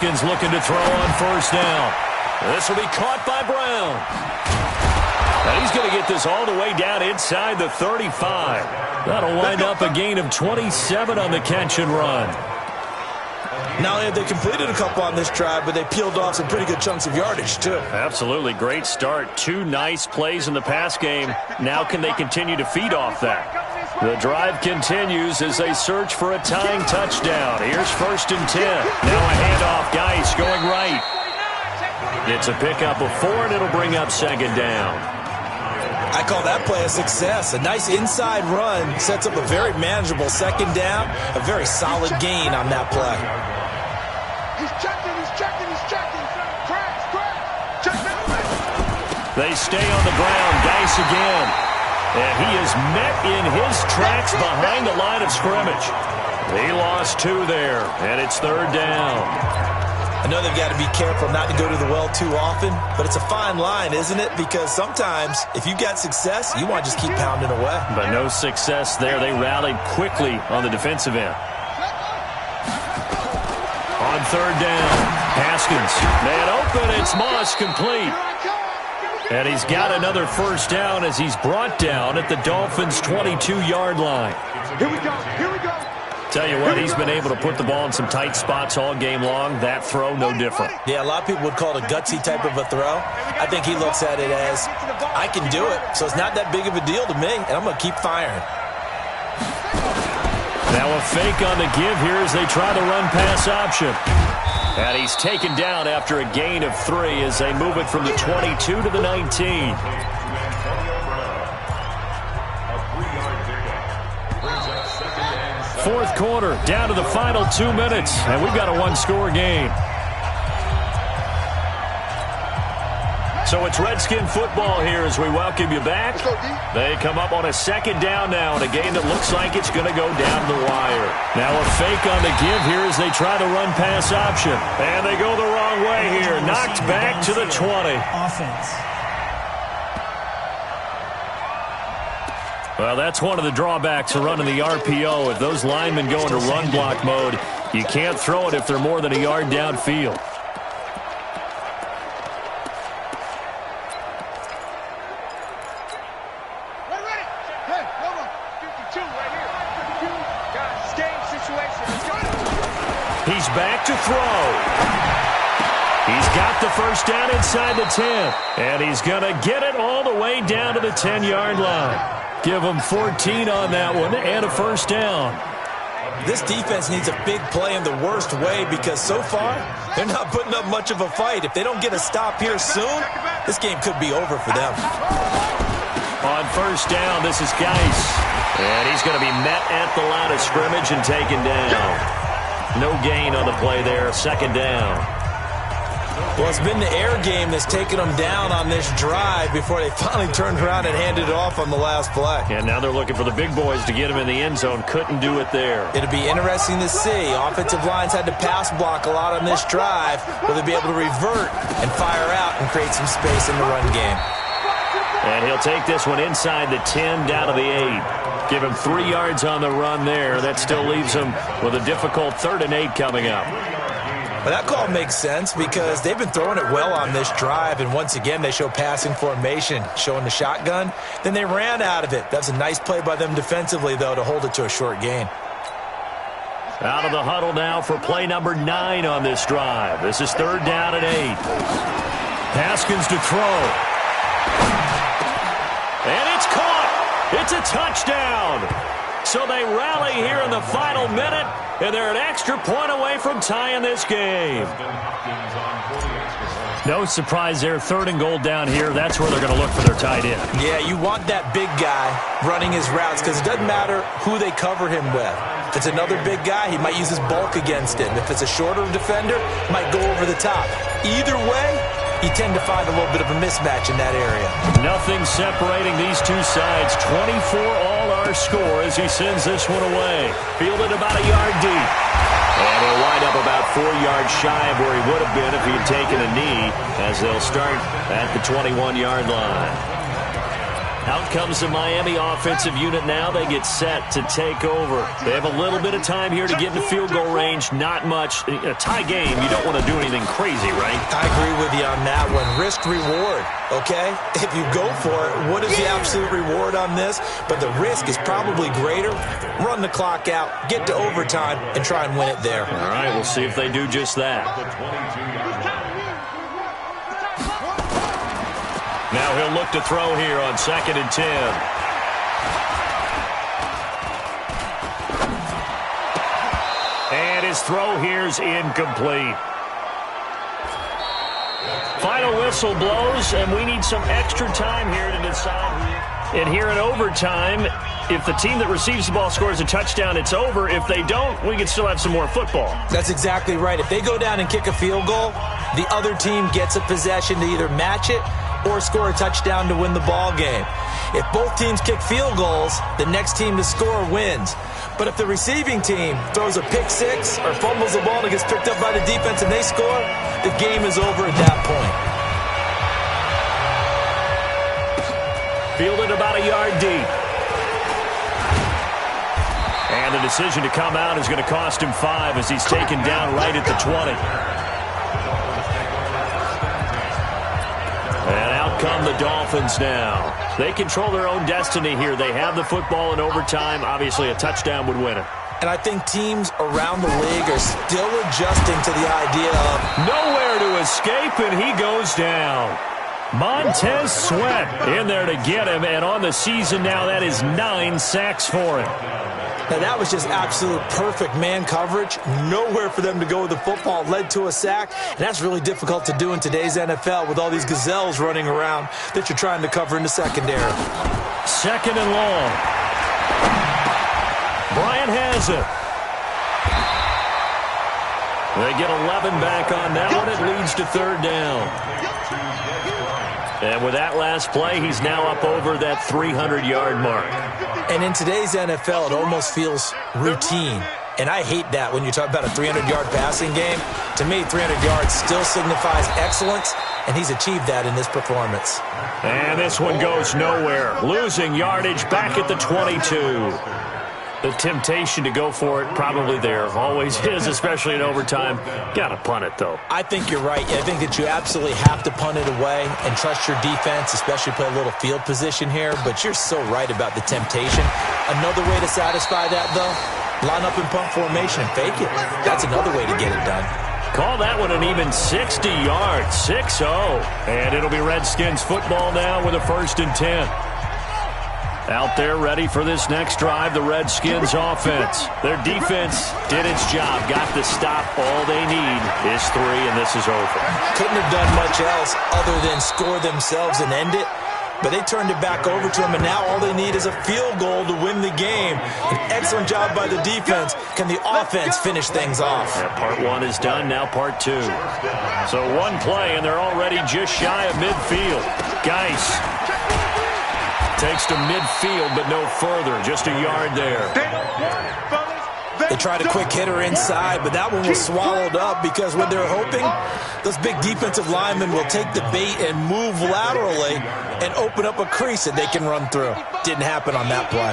Looking to throw on first down. This will be caught by Brown. And he's going to get this all the way down inside the 35. That'll wind up a gain of 27 on the catch and run. Not only have they completed a couple on this drive, but they peeled off some pretty good chunks of yardage, too. Absolutely. Great start. 2 nice plays in the pass game. Now can they continue to feed off that? The drive continues as they search for a tying touchdown. Here's 1st and 10. Now a handoff. Geis going right. It's a pickup of 4, and it'll bring up 2nd down. I call that play a success. A nice inside run sets up a very manageable 2nd down. A very solid gain on that play. He's checking. They stay on the ground. Geis again. And he is met in his tracks behind the line of scrimmage. He lost 2 there, and it's 3rd down. I know they've got to be careful not to go to the well too often, but it's a fine line, isn't it? Because sometimes, if you got success, you want to just keep pounding away. But no success there. They rallied quickly on the defensive end. On 3rd down, Haskins. Man open, it's Moss, complete. And he's got another 1st down as he's brought down at the Dolphins' 22-yard line. Here we go. Tell you what, he's been able to put the ball in some tight spots all game long. That throw, no different. Yeah, a lot of people would call it a gutsy type of a throw. I think he looks at it as, I can do it, so it's not that big of a deal to me, and I'm going to keep firing. Now a fake on the give here as they try the run-pass option. And he's taken down after a gain of 3 as they move it from the 22 to the 19. Fourth quarter, down to the final 2 minutes, and we've got a 1-score game. So it's Redskin football here as we welcome you back. They come up on a 2nd down now in a game that looks like it's going to go down the wire. Now a fake on the give here as they try the run-pass option. And they go the wrong way here. Knocked back to the 20. Offense. Well, that's one of the drawbacks of running the RPO. If those linemen go into run block mode, you can't throw it if they're more than a yard downfield. He's back to throw. He's got the 1st down inside the 10. And he's going to get it all the way down to the 10-yard line. Give him 14 on that one and a 1st down. This defense needs a big play in the worst way because so far, they're not putting up much of a fight. If they don't get a stop here soon, this game could be over for them. On 1st down, this is Geis. And he's going to be met at the line of scrimmage and taken down. No gain on the play there, 2nd down. Well, it's been the air game that's taken them down on this drive before they finally turned around and handed it off on the last play. And now they're looking for the big boys to get him in the end zone. Couldn't do it there. It'll be interesting to see. Offensive lines had to pass block a lot on this drive. Will they be able to revert and fire out and create some space in the run game? And he'll take this one inside the 10 down to the 8. Give him 3 yards on the run there. That still leaves him with a difficult 3rd and 8 coming up. Well, that call makes sense because they've been throwing it well on this drive, and once again they show passing formation, showing the shotgun. Then they ran out of it. That's a nice play by them defensively, though, to hold it to a short gain. Out of the huddle now for play number 9 on this drive. This is 3rd down and 8. Haskins to throw. And it's caught. It's a touchdown. So they rally here in the final minute, and they're an extra point away from tying this game. No surprise there. 3rd and goal down here. That's where they're going to look for their tight end. Yeah, you want that big guy running his routes because it doesn't matter who they cover him with. If it's another big guy, he might use his bulk against him. If it's a shorter defender, might go over the top. Either way, you tend to find a little bit of a mismatch in that area. Nothing separating these two sides. 24 all our score as he sends this one away. Fielded about a yard deep. And he'll wind up about 4 yards shy of where he would have been if he had taken a knee as they'll start at the 21-yard line. Out comes the Miami offensive unit now. They get set to take over. They have a little bit of time here to get into field goal range. Not much. A tie game, you don't want to do anything crazy, right? I agree with you on that one. Risk reward, okay? If you go for it, what is the absolute reward on this? But the risk is probably greater. Run the clock out, get to overtime, and try and win it there. All right, we'll see if they do just that. Now he'll look to throw here on 2nd and 10. And his throw here's incomplete. Final whistle blows, and we need some extra time here to decide. And here in overtime, if the team that receives the ball scores a touchdown, it's over. If they don't, we can still have some more football. That's exactly right. If they go down and kick a field goal, the other team gets a possession to either match it or score a touchdown to win the ball game. If both teams kick field goals, the next team to score wins. But if the receiving team throws a pick six or fumbles the ball and it gets picked up by the defense and they score, the game is over at that point. Fielded about a yard deep. And the decision to come out is going to cost him 5 as he's taken down right at the 20. And out come the Dolphins now. They control their own destiny here. They have the football in overtime. Obviously, a touchdown would win it. And I think teams around the league are still adjusting to the idea of nowhere to escape, and he goes down. Montez Sweat in there to get him, and on the season now, that is 9 sacks for him. Now, that was just absolute perfect man coverage. Nowhere for them to go with the football. Led to a sack, and that's really difficult to do in today's NFL with all these gazelles running around that you're trying to cover in the secondary. 2nd and long. Bryant has it. They get 11 back on that one. It leads to 3rd down. And with that last play, he's now up over that 300-yard mark. And in today's NFL, it almost feels routine. And I hate that when you talk about a 300-yard passing game. To me, 300 yards still signifies excellence, and he's achieved that in this performance. And this one goes nowhere. Losing yardage back at the 22. The temptation to go for it probably there. Always is, especially in overtime. Got to punt it, though. I think you're right. I think that you absolutely have to punt it away and trust your defense, especially play a little field position here. But you're so right about the temptation. Another way to satisfy that, though, line up in punt formation and fake it. That's another way to get it done. Call that one an even 60 yards, 6-0. And it'll be Redskins football now with a 1st and 10. Out there ready for this next drive, the Redskins offense. Their defense did its job, got the stop. All they need is 3, and this is over. Couldn't have done much else other than score themselves and end it. But they turned it back over to them, and now all they need is a field goal to win the game. An excellent job by the defense. Can the offense finish things off? Yeah, part 1 is done, now part 2. So one play, and they're already just shy of midfield. Geis takes to midfield, but no further. Just a yard there. They tried a quick hitter inside, but that one was swallowed up because what they're hoping, those big defensive linemen will take the bait and move laterally and open up a crease that they can run through. Didn't happen on that play.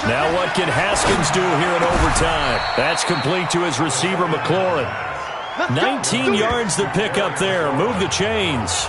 Now what can Haskins do here in overtime? That's complete to his receiver, McLaurin. 19 yards to pick up there. Move the chains.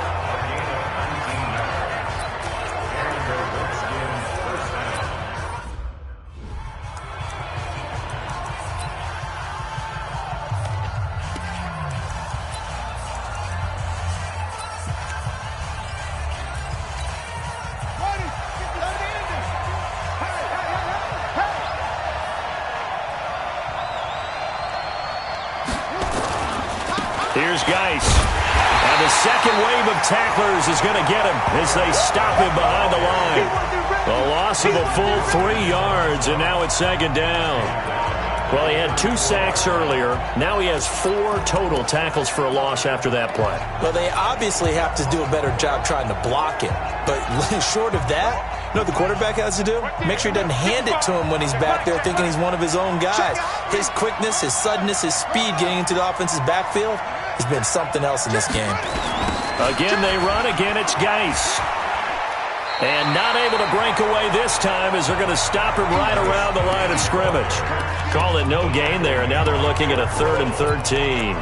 Here's Geis. And the second wave of tacklers is going to get him as they stop him behind the line. A loss of a full 3 yards, and now it's 2nd down. Well, he had 2 sacks earlier. Now he has 4 total tackles for a loss after that play. Well, they obviously have to do a better job trying to block it. But short of that, you know what the quarterback has to do? Make sure he doesn't hand it to him when he's back there thinking he's one of his own guys. His quickness, his suddenness, his speed getting into the offense's backfield, has been something else in this game. Again they run. Again it's Geis. And not able to break away this time as they're going to stop him right around the line of scrimmage. Call it no gain there, and now they're looking at a 3rd and 13.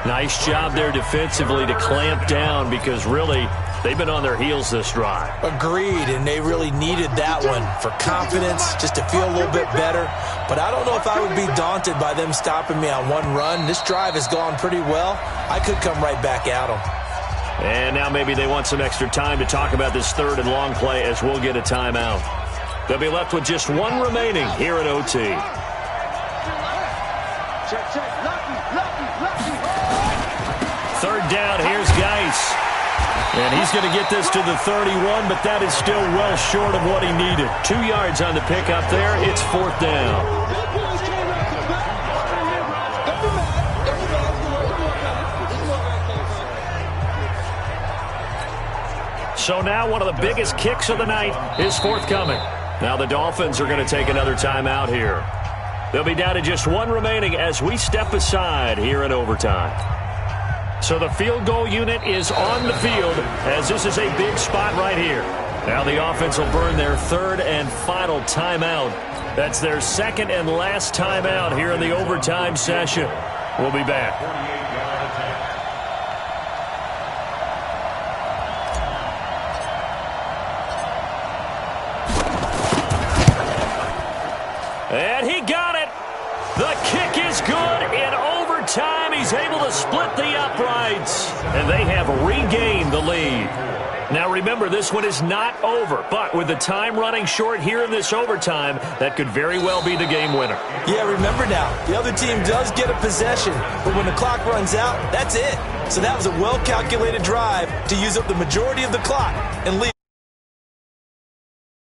Nice job there defensively to clamp down because really they've been on their heels this drive. Agreed, and they really needed that one for confidence, just to feel a little bit better. But I don't know if I would be daunted by them stopping me on one run. This drive has gone pretty well. I could come right back at them. And now maybe they want some extra time to talk about this 3rd and long play as we'll get a timeout. They'll be left with just one remaining here at OT. Third down, here's Geis. And he's going to get this to the 31, but that is still well short of what he needed. 2 yards on the pickup there. It's 4th down. So now one of the biggest kicks of the night is forthcoming. Now the Dolphins are going to take another timeout here. They'll be down to just one remaining as we step aside here in overtime. So the field goal unit is on the field as this is a big spot right here. Now the offense will burn their 3rd and final timeout. That's their 2nd and last timeout here in the overtime session. We'll be back. And he got it. The kick is good in overtime. He's able to split the uprights. And they have regained the lead. Now remember, this one is not over. But with the time running short here in this overtime, that could very well be the game winner. Yeah, remember now, the other team does get a possession. But when the clock runs out, that's it. So that was a well-calculated drive to use up the majority of the clock and leave.